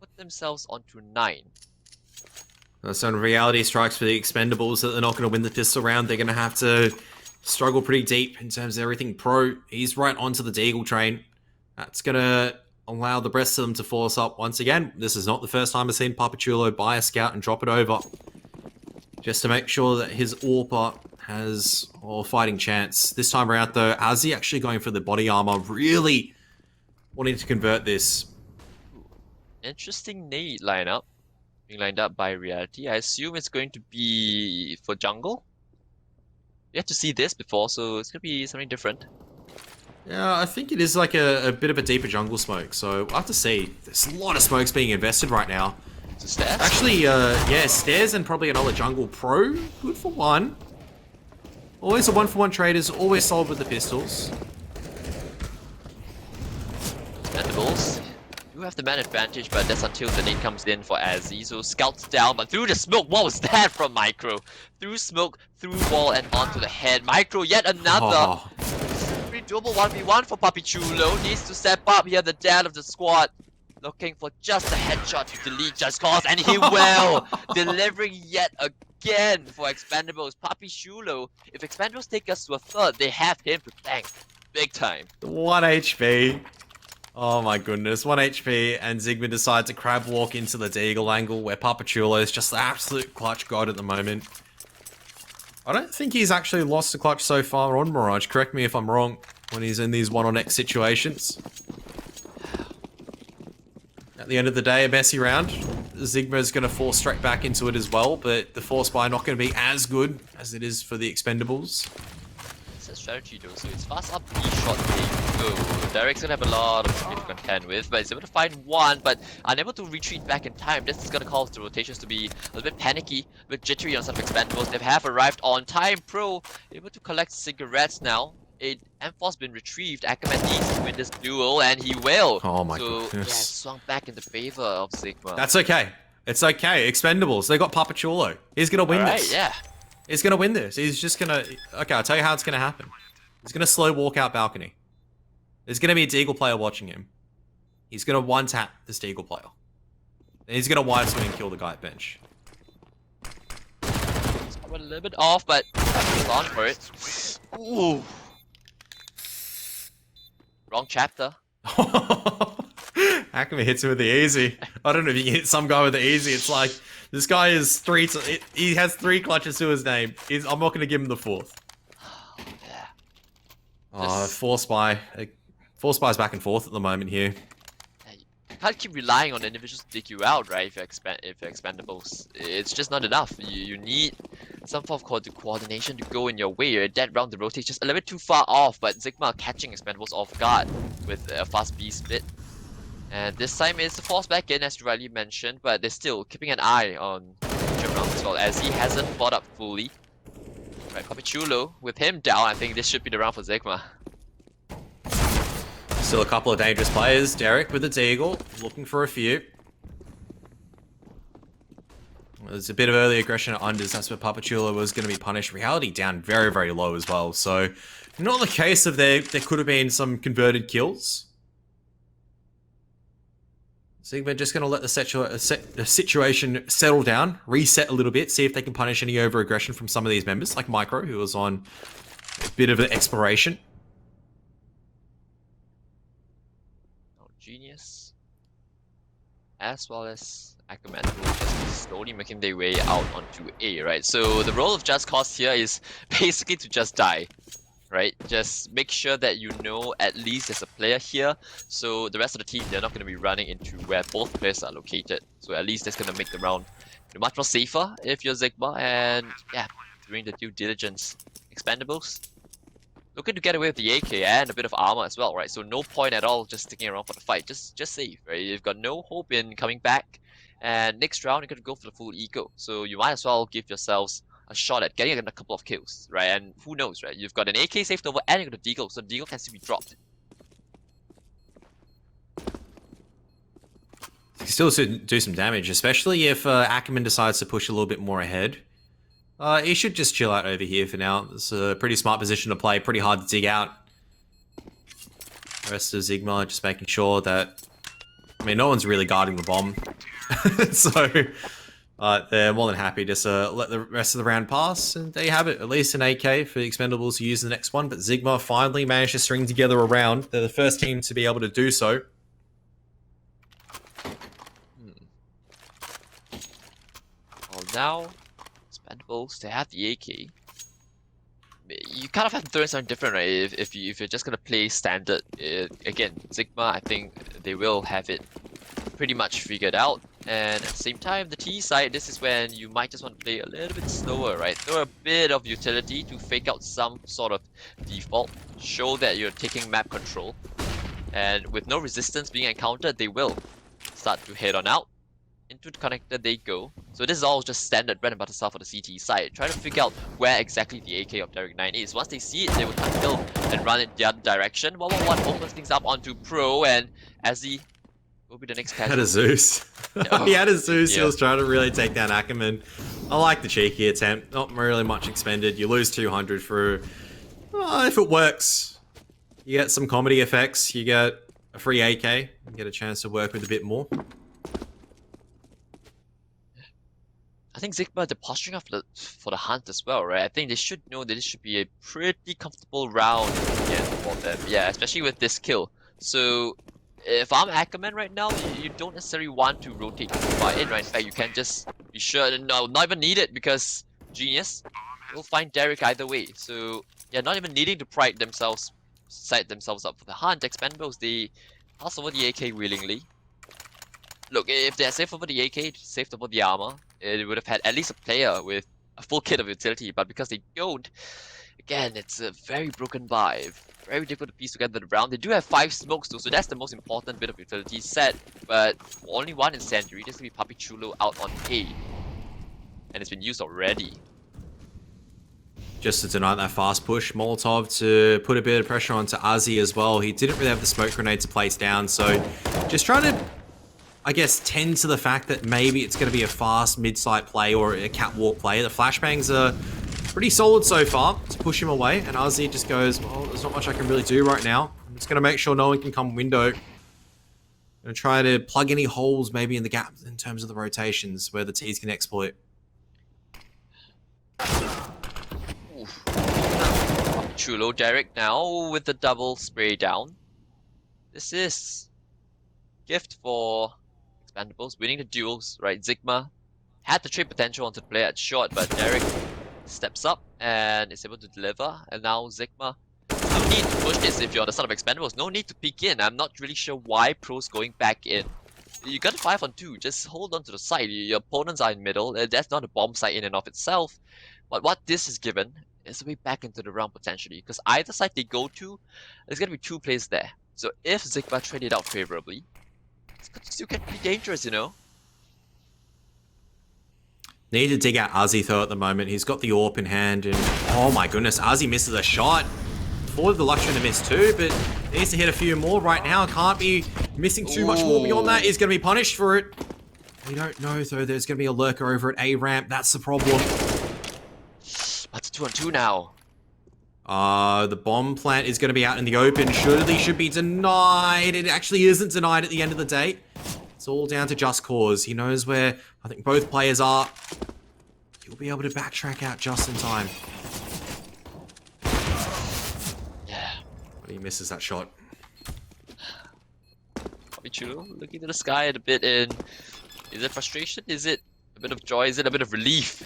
put themselves onto 9. So when reality strikes for the Expendables that they're not going to win the pistol round, they're going to have to struggle pretty deep in terms of everything pro. He's right onto the Deagle train. That's going to allow the rest of them to force up once again. This is not the first time I've seen Papachulo buy a scout and drop it over. Just to make sure that his AWPer has a fighting chance. This time around though, Azzy actually going for the body armor, really wanting to convert this. Interesting nade lineup. Being lined up by reality. I assume it's going to be for jungle. You have to see this before, so it's gonna be something different. Yeah, I think it is like a bit of a deeper jungle smoke, so we'll have to see. There's a lot of smokes being invested right now. So stairs? Actually, yeah, stairs and probably another jungle pro. Good for one. Always a 1-for-1 trade is always solid with the pistols. Expendables. You have the man advantage, but that's until the nade comes in for Azzy. So scouts down, but through the smoke. What was that from Micro? Through smoke, through wall, and onto the head. Micro, yet another. Oh. Double 1v1 for Papachulo. Needs to step up here, the dad of the squad. Looking for just a headshot to delete Just Cause, and he will! Delivering yet again for Expendables. Papachulo, if Expendables take us to a third, they have him to thank. Big time. 1 HP. Oh my goodness, 1 HP, and Zigma decides to crab walk into the Deagle angle where Papachulo is just the absolute clutch god at the moment. I don't think he's actually lost the clutch so far on Mirage, correct me if I'm wrong, when he's in these 1-on-X situations. At the end of the day, a messy round. Zigma's going to fall straight back into it as well, but the force buy not going to be as good as it is for the Expendables. It's a strategy though, so it's fast up B shot, there you go. Derek's gonna have a lot of to contend with, but he's able to find one, but unable to retreat back in time. This is gonna cause the rotations to be a little bit panicky, a bit jittery on some Expendables. They have arrived on time. Pro able to collect cigarettes now. M4's been retrieved. Ackerman needs to win this duel, and he will. Oh my so, goodness. yeah, swung back in the favor of Zigma. That's okay. It's okay. Expendables. They got Papachulo. He's gonna win this. Yeah. He's gonna win this. He's just gonna... Okay, I'll tell you how it's gonna happen. He's gonna slow walk out balcony. There's gonna be a Deagle player watching him. He's gonna one-tap this Deagle player. And he's gonna wide swing and kill the guy at bench. It's a little bit off, but he's on for it. Ooh. Wrong chapter. Ackerman hits him with the easy. I don't know if you can hit some guy with the easy. It's like, this guy is he has 3 clutches to his name. I'm not gonna give him the 4th. Yeah. Oh, Force Spy. Force Spy's back and forth at the moment here. You can't keep relying on individuals to dig you out, right? If you're Expendables, it's just not enough. You need some form of coordination to go in your way. That round the rotate just a little bit too far off, but Zigma catching Expendables off guard with a fast B split. And this time it's forced back in, as you rightly mentioned, but they're still keeping an eye on future rounds as well, as he hasn't fought up fully. Right, Papachulo, with him down, I think this should be the round for Zigma. Still a couple of dangerous players. Derek with the Deagle, looking for a few. There's a bit of early aggression at unders. That's where Papachulo was going to be punished. Reality down very, very low as well. So, not the case of there could have been some converted kills. Zigma just going to let the situation settle down, reset a little bit, see if they can punish any over-aggression from some of these members, like Micro, who was on a bit of an exploration. Oh, Genius. As well as Ackerman, who will just be slowly making their way out onto A, right? So the role of Just Cause here is basically to just die. Right? Just make sure that you know at least there's a player here, so the rest of the team, they're not going to be running into where both players are located. So at least that's going to make the round much more safer if you're Zigma, and yeah, doing the due diligence. Expendables looking to get away with the AK and a bit of armor as well, right? So no point at all just sticking around for the fight, just save, right? You've got no hope in coming back, and next round you're going to go for the full eco, so you might as well give yourselves a shot at getting a couple of kills, right? And who knows, right? You've got an AK saved over and you've got a Deagle, so the Deagle can still be dropped. Still do some damage, especially if Ackerman decides to push a little bit more ahead. He should just chill out over here for now. It's a pretty smart position to play, pretty hard to dig out. The rest of Zigma just making sure that... I mean, no one's really guarding the bomb. So, they're more than happy just let the rest of the round pass, and there you have it. At least an AK for the Expendables to use the next one, but Zigma finally managed to string together a round. They're the first team to be able to do so. Well, now, Expendables, they have the AK. You kind of have to throw in something different, right? If you're just gonna play standard, again, Zigma, I think they will have it pretty much figured out. And at the same time, the T side, this is when you might just want to play a little bit slower, right? Throw a bit of utility to fake out some sort of default, show that you're taking map control, and with no resistance being encountered, they will start to head on out. Into the connector they go. So this is all just standard bread and butter stuff for the CT side. Try to figure out where exactly the AK of Derek 9 is. Once they see it, they will kill and run it the other direction. 111 opens things up onto Pro, and Azzy will be the next casualty. Had a Zeus. He had a Zeus. Yeah. He was trying to really take down Ackerman. I like the cheeky attempt. Not really much expended. You lose 200 for... if it works. You get some comedy effects. You get a free AK. You get a chance to work with a bit more. I think Zigma, they're posturing up for the hunt as well, right? I think they should know that this should be a pretty comfortable round again for them. Yeah, especially with this kill. So, if I'm Ackerman right now, you don't necessarily want to rotate too far in, right? In fact, you can just be sure, no, not even need it, because Genius will find Derek either way. So, yeah, not even needing to set themselves up for the hunt. Expendables, they pass over the AK willingly. Look, if they're safe over the AK, safe over the armor, it would have had at least a player with a full kit of utility, but because they don't, again, it's a very broken vibe. Very difficult to piece together the round. They do have 5 smokes though, so that's the most important bit of utility set, but only one incendiary. This will be Papi Chulo out on A. And it's been used already. Just to deny that fast push, Molotov to put a bit of pressure onto Azzy as well. He didn't really have the smoke grenade to place down, so just trying to, I guess, tend to the fact that maybe it's going to be a fast mid-site play or a catwalk play. The flashbangs are pretty solid so far to push him away, and Azzy just goes, well, there's not much I can really do right now. I'm just going to make sure no one can come window. I'm going to try to plug any holes maybe in the gaps in terms of the rotations where the T's can exploit. Chulo Derek now with the double spray down. This is gift for Expendables, winning the duels, right? Zigma had the trade potential onto the player at short, but Derek steps up and is able to deliver. And now Zigma, no need to push this if you're the son of Expendables. No need to peek in. I'm not really sure why Pro's going back in. You got a 5-on-2, just hold on to the side. Your opponents are in middle. That's not a bomb site in and of itself. But what this is given is a way back into the round potentially. Because either side they go to, there's going to be 2 players there. So if Zigma trade it out favorably, it still can be dangerous, you know? Need to dig out Azzy though at the moment. He's got the AWP in hand, and oh my goodness, Azzy misses a shot. Afforded the luxury to miss 2, but needs to hit a few more right now. Can't be missing too much more beyond that. He's going to be punished for it. We don't know though. There's going to be a lurker over at A ramp. That's the problem. That's a 2-on-2 now. The bomb plant is going to be out in the open. Surely should be denied. It actually isn't denied at the end of the day. It's all down to Just Cause. He knows where I think both players are. He'll be able to backtrack out just in time. Yeah. But he misses that shot. Papi Chulo looking to the sky a bit in... Is it frustration? Is it a bit of joy? Is it a bit of relief?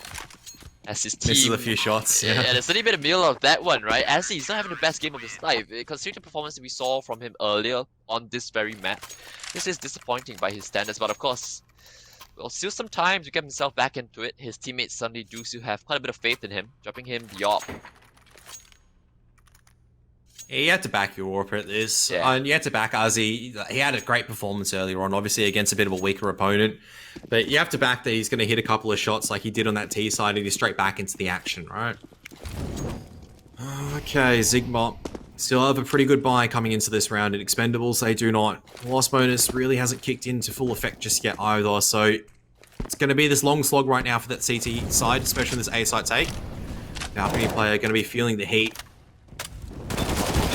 As his team... Misses a few shots, yeah. Yeah, there's only been a meal of that one, right? As he's not having the best game of his life. Considering the performance that we saw from him earlier on this very map, this is disappointing by his standards, but of course, well, still some time to get himself back into it. His teammates suddenly do still have quite a bit of faith in him, dropping him the AWP. Yeah, you had to back your AWP at this. Yeah. And you had to back Azzy. He had a great performance earlier on, obviously against a bit of a weaker opponent. But you have to back that he's going to hit a couple of shots like he did on that T side and he's straight back into the action, right? Okay, Zigma Still have a pretty good buy coming into this round. In Expendables, they do not. Loss bonus really hasn't kicked into full effect just yet either, so it's going to be this long slog right now for that CT side, especially in this A side take. Balcony player going to be feeling the heat.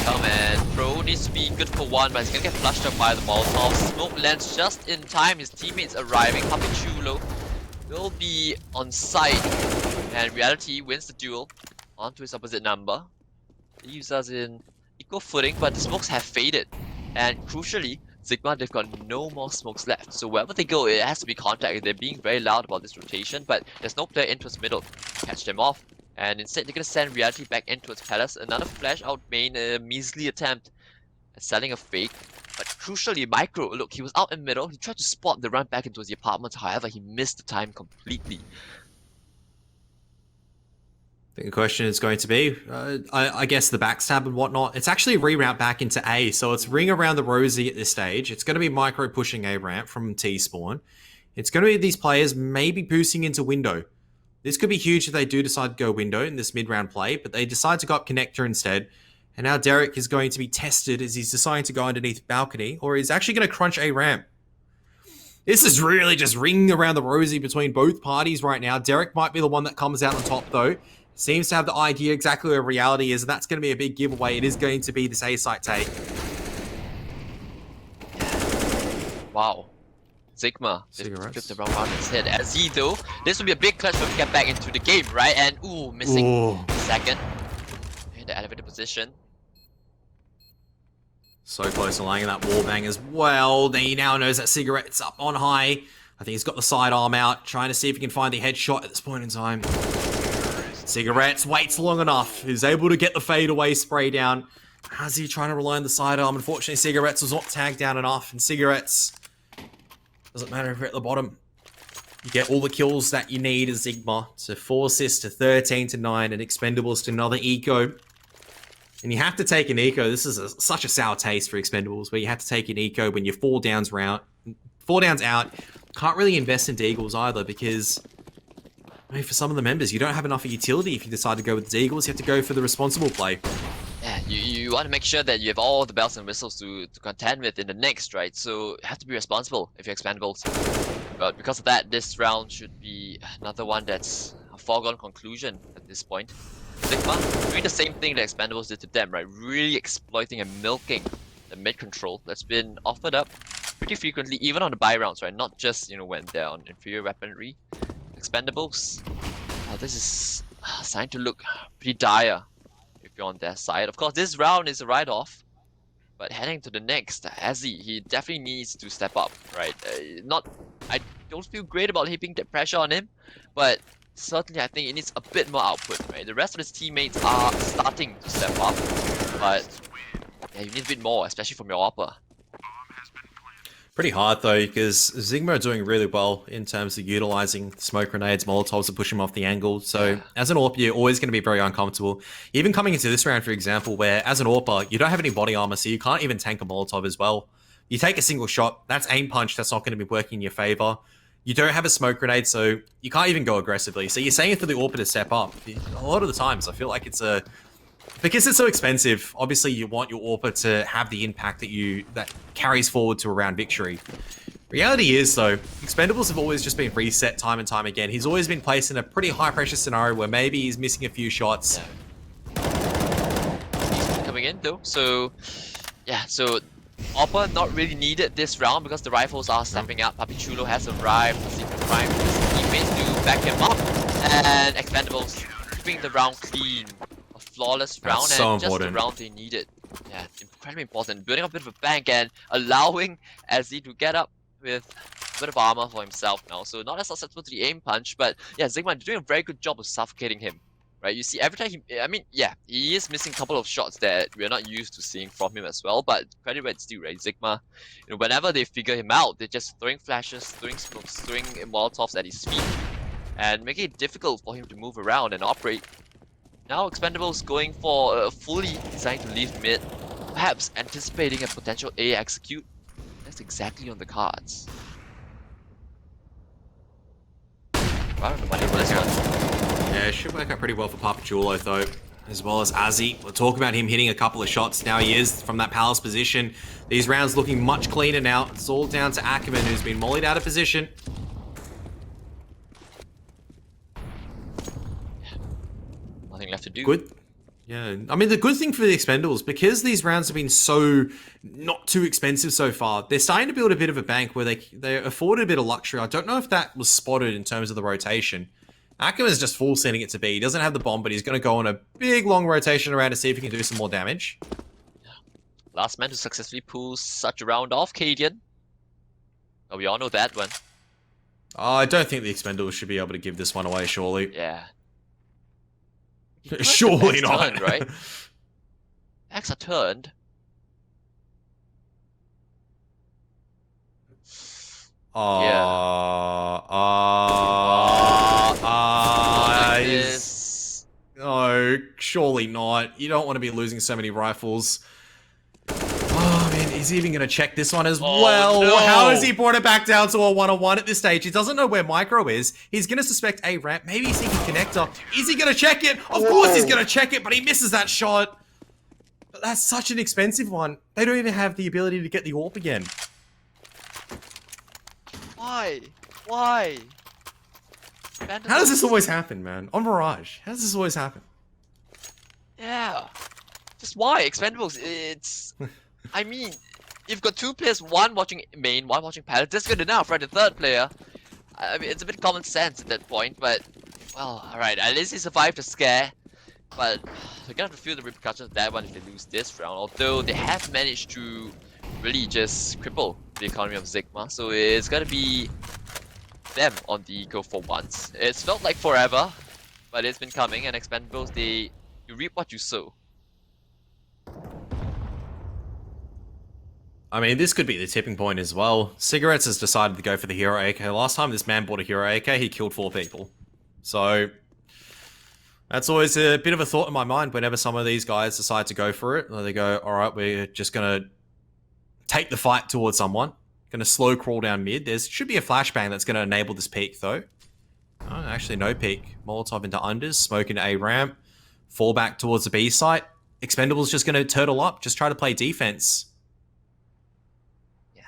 Oh man, Pro needs to be good for one, but he's gonna get flushed up by the Molotov. Smoke lands just in time, his teammates arriving. Papichulo will be on site, and Reality wins the duel onto his opposite number. He leaves us in equal footing, but the smokes have faded. And crucially, Zigma, they've got no more smokes left. So wherever they go, it has to be contact. They're being very loud about this rotation, but there's no player in towards middle. Catch them off. And instead, they're going to send Reality back in towards Palace. Another flash out main, a measly attempt at selling a fake. But crucially, Micro, look, he was out in middle. He tried to spot the run back into the apartment. However, he missed the time completely. I think the question is going to be, I guess the backstab and whatnot. It's actually a reroute back into A, so it's ring around the Rosie at this stage. It's going to be Micro pushing A ramp from T spawn. It's going to be these players maybe boosting into window. This could be huge if they do decide to go window in this mid-round play, but they decide to go up connector instead. And now Derek is going to be tested as he's deciding to go underneath balcony, or he's actually going to crunch A ramp. This is really just ringing around the Rosie between both parties right now. Derek might be the one that comes out on top though. Seems to have the idea exactly where reality is, and that's going to be a big giveaway. It is going to be this A site take. Wow. Zigma flipped the wrong round his head. As he though, this will be a big clutch for him to get back into the game, right? And missing second in the elevated position. So close to lying in that wallbang as well. He now knows that Cigarette's up on high. I think he's got the sidearm out, trying to see if he can find the headshot at this point in time. Cigarettes waits long enough. He's able to get the fadeaway spray down. How's he trying to rely on the sidearm? Unfortunately, Cigarettes was not tagged down enough, and Cigarettes doesn't matter if you're at the bottom. You get all the kills that you need as Zigma. So 4 assists to 13 to 9, and Expendables to another eco. And you have to take an eco. This is such a sour taste for Expendables, where you have to take an eco when you're 4 downs out. Can't really invest in Deagles either, because I mean, for some of the members, you don't have enough utility if you decide to go with Deagles. You have to go for the responsible play. Yeah, you want to make sure that you have all the bells and whistles to contend with in the next, right? So you have to be responsible if you're Expendables. But because of that, this round should be another one that's a foregone conclusion at this point. Zigma doing the same thing that Expendables did to them, right? Really exploiting and milking the mid control that's been offered up pretty frequently, even on the buy rounds, right? Not just, you know, when they're on inferior weaponry. Expendables, this is starting to look pretty dire if you're on their side. Of course, this round is a write-off, but heading to the next, Azzy, he definitely needs to step up, right? I don't feel great about heaping that pressure on him, but certainly I think it needs a bit more output, right? The rest of his teammates are starting to step up, but yeah, you need a bit more, especially from your upper. Pretty hard though, because Zigma are doing really well in terms of utilizing smoke grenades, molotovs to push him off the angle. So as an AWP, you're always going to be very uncomfortable. Even coming into this round, for example, where as an AWPer, you don't have any body armor, so you can't even tank a molotov as well. You take a single shot, that's aim punch, that's not going to be working in your favor. You don't have a smoke grenade, so you can't even go aggressively. So you're saying for the AWPer to step up. A lot of the times, I feel like because it's so expensive, obviously you want your AWPer to have the impact that carries forward to a round victory. Reality is, though, Expendables have always just been reset time and time again. He's always been placed in a pretty high-pressure scenario where maybe he's missing a few shots. Yeah. He's coming in, though, so yeah, so AWPer not really needed this round because the rifles are stepping up. Papichulo has arrived, Secret Prime, his teammates to back him up, and Expendables keeping the round clean. Flawless round, so and important. Just the round they needed. Yeah, incredibly important. Building up a bit of a bank and allowing Azzy to get up with a bit of armor for himself now. So not as susceptible to the aim punch, but yeah, Zigma doing a very good job of suffocating him. Right, you see every time he is missing a couple of shots that we're not used to seeing from him as well, but credit where it's due, right? Zigma, you know, whenever they figure him out, they're just throwing flashes, throwing smokes, throwing molotovs at his feet, and making it difficult for him to move around and operate. Now Expendables going for fully designed to leave mid, perhaps anticipating a potential A execute. That's exactly on the cards. Right on the money for this one. Yeah, it should work out pretty well for Papachulo though. as well as Azzy. We'll talk about him hitting a couple of shots. Now he is from that palace position. These rounds looking much cleaner now. It's all down to Ackerman, who's been mollied out of position. Nothing left to do. Good. Yeah, I mean, the good thing for the Expendables, because these rounds have been so not too expensive so far, they're starting to build a bit of a bank where they afforded a bit of luxury. I don't know if that was spotted in terms of the rotation. Ackerman's just full sending it to B. He doesn't have the bomb, but he's going to go on a big, long rotation around to see if he can do some more damage. Last man to successfully pull such a round off, Cadian. Oh, we all know that one. I don't think the Expendables should be able to give this one away, surely. Yeah. Surely not. Turned, right? Backs are turned. Like this. No, surely not. You don't want to be losing so many rifles. Oh, man, he's even going to check this one as well. No. How has he brought it back down to a 1-on-1 at this stage? He doesn't know where Micro is. He's going to suspect a ramp. Maybe he's thinking connector. Is he going to check it? Of course he's going to check it, but he misses that shot. But that's such an expensive one. They don't even have the ability to get the AWP again. Why? Why? How does this always happen, man? On Mirage, how does this always happen? Yeah. Just why? Expendables, it's... I mean, you've got two players, one watching main, one watching pallet. That's good enough, right? The third player. I mean, it's a bit common sense at that point, but... Well, alright, at least he survived the scare. But they're gonna have to feel the repercussions of that one if they lose this round. Although they have managed to really just cripple the economy of Zigma. So it's gonna be them on the go for once. It's felt like forever, but it's been coming, and Expendables, you reap what you sow. I mean, this could be the tipping point as well. Cigarettes has decided to go for the Hero AK. Last time this man bought a Hero AK, he killed 4 people. So that's always a bit of a thought in my mind whenever some of these guys decide to go for it. They go, all right, we're just going to take the fight towards someone. Going to slow crawl down mid. There should be a flashbang that's going to enable this peek, though. Oh, actually, no peek. Molotov into unders, smoke into A ramp, fall back towards the B site. Expendables just going to turtle up, just try to play defense. Yeah,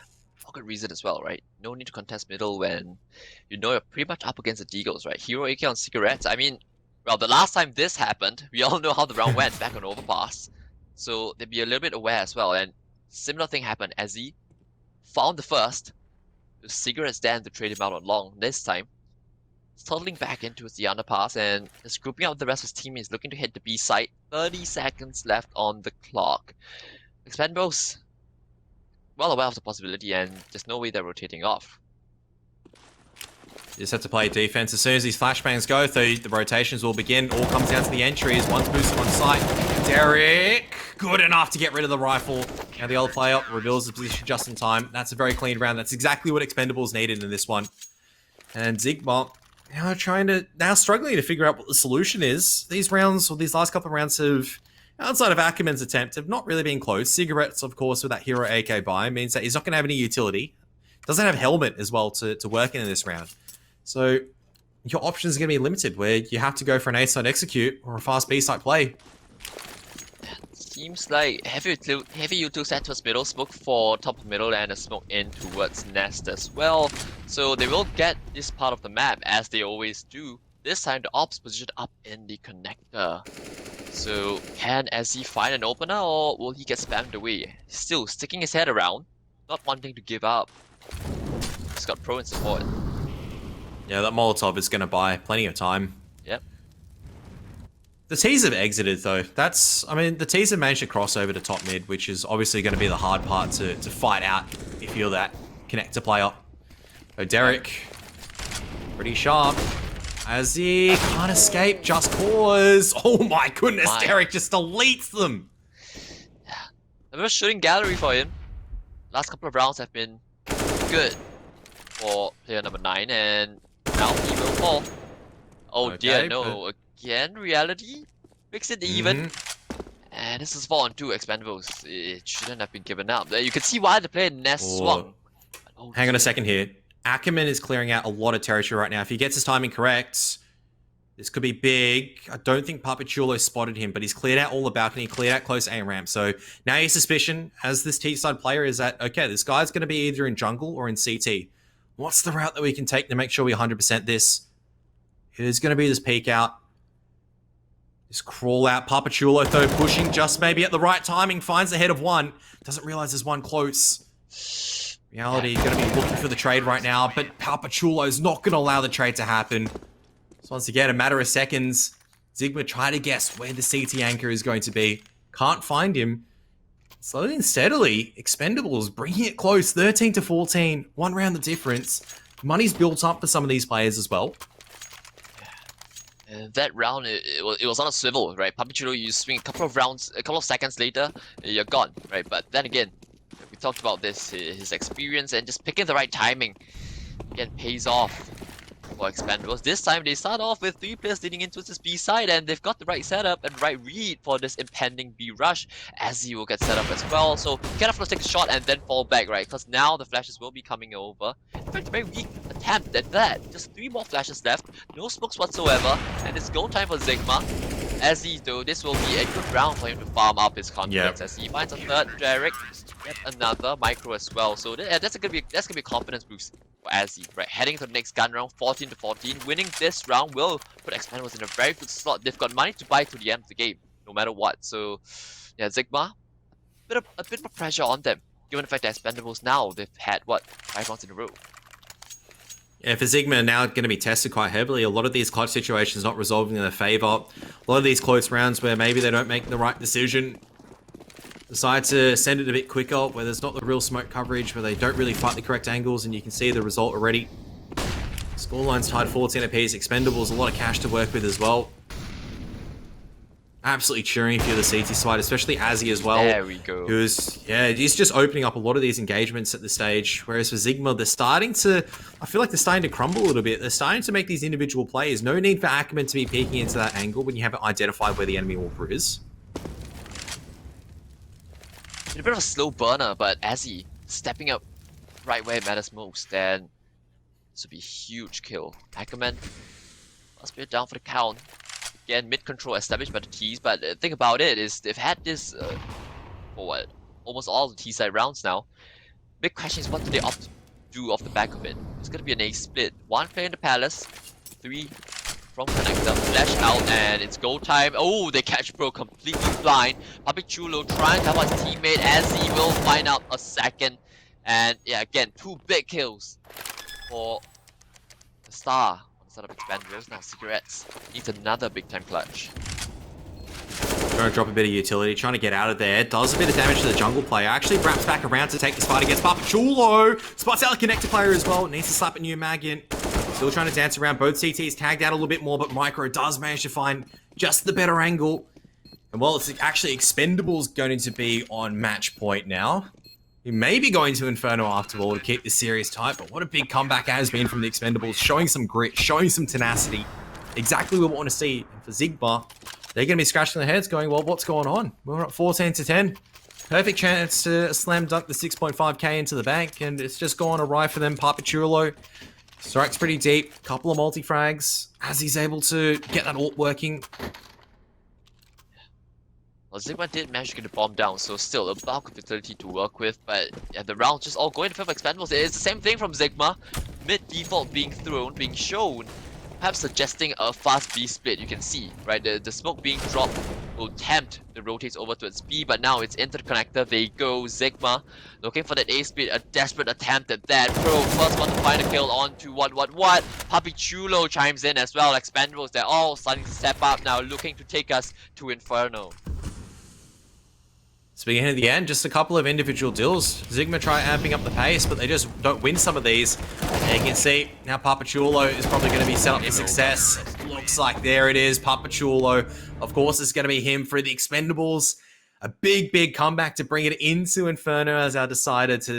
all good reason as well, right? No need to contest middle when you know you're pretty much up against the Deagles, right? Hero AK on cigarettes. I mean, well, the last time this happened, we all know how the round went back on Overpass. So they'd be a little bit aware as well. And similar thing happened as he found the first. The cigarettes then to trade him out on long. This time, toddling back into the underpass and is grouping up the rest of his teammates looking to hit the B site. 30 seconds left on the clock. Expendables, well aware of the possibility, and there's no way they're rotating off. You just have to play defense. As soon as these flashbangs go, the rotations will begin. All comes down to the entries. One's boosted on site. Derek, good enough to get rid of the rifle. Now the other player reveals the position just in time. That's a very clean round. That's exactly what Expendables needed in this one. And Zigma now struggling to figure out what the solution is. These rounds, or these last couple of rounds have, outside of Ackerman's attempt, have not really been close. Cigarettes, of course, with that Hero AK buy means that he's not going to have any utility. Doesn't have helmet as well to work in this round. So your options are going to be limited, where you have to go for an A-side execute or a fast B-side play. Seems like heavy util set towards middle, smoke for top of middle, and a smoke in towards nest as well. So they will get this part of the map, as they always do. This time the ops positioned up in the connector. So can SZ find an opener, or will he get spammed away? Still sticking his head around, not wanting to give up. He's got pro in support. Yeah, that Molotov is going to buy plenty of time. Yep. The T's have exited, though. The T's have managed to cross over to top mid, which is obviously going to be the hard part to fight out if you're that connector player. So Derek, pretty sharp. As he can't escape, just cause. Oh my goodness, Derek just deletes them. Yeah. I'm just shooting gallery for him. Last couple of rounds have been good for player number 9, and now he will fall. Oh okay, dear, no. Again, reality makes it even. And this is 4-on-2 Expendables. It shouldn't have been given up. You can see why the player Nest swung. Oh, hang on a second here. Ackerman is clearing out a lot of territory right now. If he gets his timing correct, This could be big. I don't think Papachulo spotted him, but he's cleared out all the balcony, cleared out close A ramp. So now your suspicion as this T-side player is that, okay, this guy's going to be either in jungle or in CT. What's the route that we can take to make sure we 100% this? It is going to be this peek out. This crawl out. Papachulo, though, pushing just maybe at the right timing. Finds the head of one. Doesn't realize there's one close. Reality going to be looking for the trade right now, but Papachulo is not going to allow the trade to happen. So once again, a matter of seconds, Zigma try to guess where the CT anchor is going to be. Can't find him. Slowly and steadily, Expendables bringing it close, 13 to 14, 1 round the difference. Money's built up for some of these players as well. That round, it was on a swivel, right? Papachulo, you swing a couple of rounds, a couple of seconds later, you're gone, right? But then again, we talked about this, his experience and just picking the right timing, again, pays off for Expendables. This time they start off with 3 players leading into this B side, and they've got the right setup and right read for this impending B rush, as he will get set up as well. So can't afford to take a shot and then fall back, right? Because now the flashes will be coming over. In fact, a very weak attempt at that. Just 3 more flashes left, no smokes whatsoever, and it's go time for Zigma. As he though, this will be a good round for him to farm up his confidence as he finds a third Derek, yet another micro as well. So that's gonna be a confidence boost for Azzy, right? Heading to the next gun round, 14 to 14. Winning this round will put Expendables in a very good slot. They've got money to buy to the end of the game, no matter what. So yeah, Zigma, a bit of pressure on them, given the fact that Expendables now they've had what 5 rounds in a row. Yeah, for Zigma now going to be tested quite heavily. A lot of these clutch situations not resolving in their favor. A lot of these close rounds where maybe they don't make the right decision. Decide to send it a bit quicker, where there's not the real smoke coverage, where they don't really fight the correct angles, and you can see the result already. Scoreline's tied 14 apiece. Expendables, a lot of cash to work with as well. Absolutely cheering for the CT side, especially Azzy as well. There we go. He's just opening up a lot of these engagements at this stage. Whereas for Zigma, they're starting to, I feel like they're starting to crumble a little bit. They're starting to make these individual plays. No need for Ackerman to be peeking into that angle when you haven't identified where the enemy walker is. A bit of a slow burner, but Azzy stepping up right where it matters most, then this would be a huge kill. Ackerman must be down for the count. Again, mid-control established by the T's, but the thing about it is they've had this for what, almost all the T-side rounds now. Big question is, what do they opt to do off the back of it? It's going to be an A split. 1 player in the palace, 3 from connector, flash out, and it's go time. Oh, they catch bro completely blind. Papachulo trying to help his teammate as he will find out a second. And yeah, again, 2 big kills for the star. Sort of Expendables now. Cigarettes needs another big time clutch. Trying to drop a bit of utility, trying to get out of there. Does a bit of damage to the jungle player. Actually wraps back around to take this fight against Papachulo. Spots out the connector player as well. Needs to slap a new mag in. Still trying to dance around. Both CTs tagged out a little bit more, but Micro does manage to find just the better angle. And well, it's actually Expendables going to be on match point now. He may be going to Inferno after all to keep this series tight, but what a big comeback has been from the Expendables, showing some grit, showing some tenacity. Exactly what we want to see. And for Zigma, they're going to be scratching their heads going, well, what's going on? We're up 14 to 10. Perfect chance to slam dunk the 6.5k into the bank, and it's just gone awry for them. Papachulo strikes pretty deep, couple of multi-frags, as he's able to get that ult working. Well, Zigma did manage to get the bomb down, so still a bulk of utility to work with, but yeah, the round just all going to favor Expendables. It's the same thing from Zigma. Mid default being thrown, being shown, perhaps suggesting a fast B split. You can see, right? The smoke being dropped will tempt the rotates over towards B, but now it's into the connector. They go. Zigma looking for that A split, a desperate attempt at that. Bro, first one to find a kill on to what? Papachulo chimes in as well. Expendables, they're all starting to step up now, looking to take us to Inferno. Speaking at the end, just a couple of individual deals. Zigma try amping up the pace, but they just don't win some of these. And you can see now Papachulo is probably going to be set up for success. Looks like there it is. Papachulo, of course, is going to be him for the Expendables. A big, big comeback to bring it into Inferno as our decider to